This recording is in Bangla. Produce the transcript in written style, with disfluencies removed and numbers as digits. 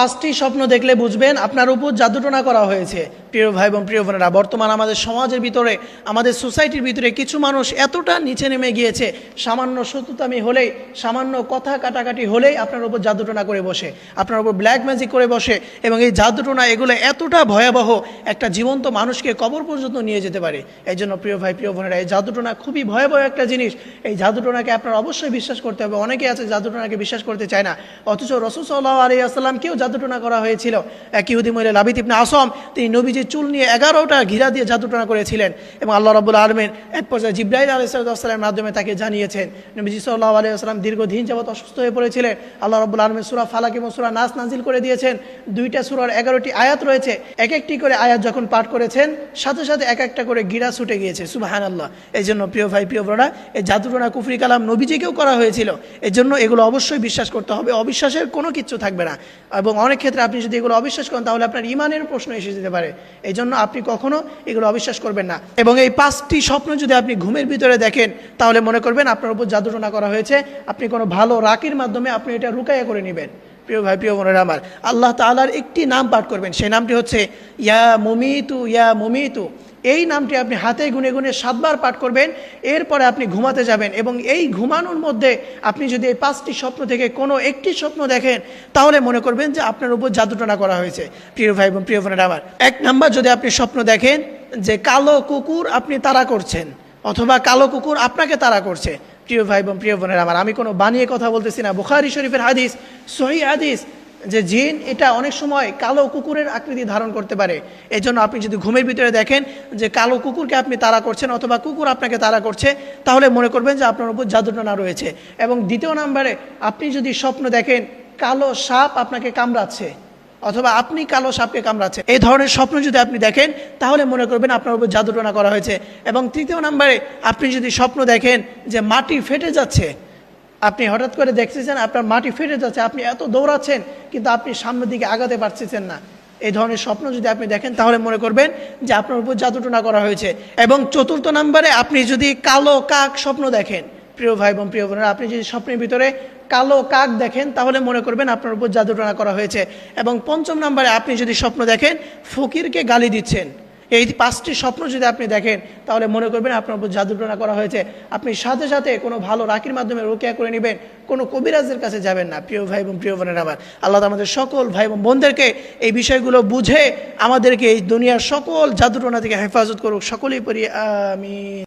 পাঁচটি স্বপ্ন দেখলে বুঝবেন আপনার উপর জাদুটোনা করা হয়েছে। প্রিয় ভাই এবং প্রিয় বোনেরা, বর্তমান আমাদের সমাজের ভিতরে, আমাদের সোসাইটির ভিতরে কিছু মানুষ এতটা নিচে নেমে গিয়েছে, সামান্য শত্রুতামি হলেই, সামান্য কথা কাটাকাটি হলেই আপনার উপর জাদুটোনা করে বসে, আপনার উপর ব্ল্যাক ম্যাজিক করে বসে। এবং এই জাদুটোনা এগুলো এতটা ভয়াবহ, একটা জীবন্ত মানুষকে কবর পর্যন্ত নিয়ে যেতে পারে। এই জন্য প্রিয় ভাই প্রিয় বোনেরা, এই জাদুটোনা খুবই ভয়াবহ একটা জিনিস। এই জাদুটোনাকে আপনার অবশ্যই বিশ্বাস করতে হবে। অনেকে আছে জাদুটোনাকে বিশ্বাস করতে চায় না, অথচ রাসূল সাল্লাল্লাহু আলাইহি ওয়াসাল্লামকেও জাদুটোনা করা হয়েছিল। এক ইহুদি মহিলা লাবিদ ইবনে আসম, তিনি নবীজির চুল নিয়ে 11টা ঘিরা দিয়ে জাদুটোনা করেছিলেন এবং আল্লাহ রাব্বুল আলামিন এক পর্যায়ে জিবরাইল আলাইহিস সালামের মাধ্যমে তাকে জানিয়েছেন। নবীজি সাল্লাল্লাহু আলাইহি ওয়াসাল্লাম দীর্ঘদিন যাবত অসুস্থ হয়ে পড়েছিলেন। আল্লাহ রাব্বুল আলামিন সূরা ফালাক এবং সূরা নাস নাজিল করে দিয়েছেন। দুইটা সূরার 11টি আয়াত রয়েছে। এক একটি করে আয়াত যখন পাঠ করেছেন, সাথে সাথে এক একটা করে গিরা ছুটে গিয়েছে। সুবহানাল্লাহ। এই জন্য প্রিয় ভাই প্রিয় বোনেরা, এই জাদুটোনা কুফরি কালাম নবীজিকেও করা হয়েছিল। এই জন্য এগুলো অবশ্যই বিশ্বাস করতে হবে, অবিশ্বাসের কোনো কিচ্ছু থাকবে না। এবং অনেক ক্ষেত্রে আপনি যদি এগুলো অবিশ্বাস করেন, তাহলে আপনার ইমানের প্রশ্ন এসে যেতে পারে। এই জন্য আপনি কখনো এগুলো অবিশ্বাস করবেন না। এবং এই 5টি স্বপ্ন যদি আপনি ঘুমের ভিতরে দেখেন, তাহলে মনে করবেন আপনার উপর জাদুটোনা করা হয়েছে। আপনি কোনো ভালো রাকির মাধ্যমে আপনি এটা রুকাইয়া করে নেবেন। প্রিয় ভাই প্রিয় বোনেরা আমার, আল্লাহ তাআলার একটি নাম পাঠ করবেন, সেই নামটি হচ্ছে ইয়া মুমিতু ইয়া মুমিতু। এই নামটি আপনি হাতে গুনে গুনে 7 বার পাঠ করবেন। এরপরে আপনি ঘুমাতে যাবেন এবং এই ঘুমানোর মধ্যে আপনি যদি এই 5টি স্বপ্ন থেকে কোনো একটি স্বপ্ন দেখেন, তাহলে মনে করবেন যে আপনার উপর জাদুটোনা করা হয়েছে। প্রিয় ভাই এবং প্রিয় বোনেরা আমার, 1 নাম্বার, যদি আপনি স্বপ্ন দেখেন যে কালো কুকুর আপনি তাড়া করছেন, অথবা কালো কুকুর আপনাকে তাড়া করছে। প্রিয় ভাই এবং প্রিয় বোনেরা আমার, আমি কোনো বানিয়ে কথা বলতেছি না, বুখারী শরীফের হাদিস, সহিহ হাদিস, যে জিন এটা অনেক সময় কালো কুকুরের আকৃতি ধারণ করতে পারে। এই জন্য আপনি যদি ঘুমের ভিতরে দেখেন যে কালো কুকুরকে আপনি তাড়া করছেন, অথবা কুকুর আপনাকে তাড়া করছে, তাহলে মনে করবেন যে আপনার উপর জাদুটোনা রয়েছে। এবং 2 নম্বরে, আপনি যদি স্বপ্ন দেখেন কালো সাপ আপনাকে কামড়াচ্ছে, অথবা আপনি কালো সাপকে কামড়াচ্ছে, এই ধরনের স্বপ্ন যদি আপনি দেখেন, তাহলে মনে করবেন আপনার উপর জাদুটোনা করা হয়েছে। এবং 3 নম্বরে, আপনি যদি স্বপ্ন দেখেন যে মাটি ফেটে যাচ্ছে, আপনি হঠাৎ করে দেখতেছেন আপনার মাটি ফেটে যাচ্ছে, আপনি এত দৌড়াচ্ছেন কিন্তু আপনি সামনের দিকে আগাতে পারতেছেন না, এই ধরনের স্বপ্ন যদি আপনি দেখেন, তাহলে মনে করবেন যে আপনার উপর জাদুটোনা করা হয়েছে। এবং 4 নম্বরে, আপনি যদি কালো কাক স্বপ্ন দেখেন, প্রিয় ভাই এবং প্রিয় বোনেরা, আপনি যদি স্বপ্নের ভিতরে কালো কাক দেখেন, তাহলে মনে করবেন আপনার উপর জাদুটোনা করা হয়েছে। এবং 5 নম্বরে, আপনি যদি স্বপ্ন দেখেন ফকিরকে গালি দিচ্ছেন, এই 5টি স্বপ্ন যদি আপনি দেখেন, তাহলে মনে করবেন আপনার উপর জাদুটোনা করা হয়েছে। আপনি সাথে সাথে কোনো ভালো রাকির মাধ্যমে রোকেয়া করে নেবেন, কোনো কবিরাজের কাছে যাবেন না। প্রিয় ভাই এবং প্রিয় বোনেরা আমার, আল্লাহ আমাদের সকল ভাই এবং বোনদেরকে এই বিষয়গুলো বুঝে আমাদেরকে এই দুনিয়ার সকল জাদুটোনা থেকে হেফাজত করুক। সকলেই পড়ি আমিন।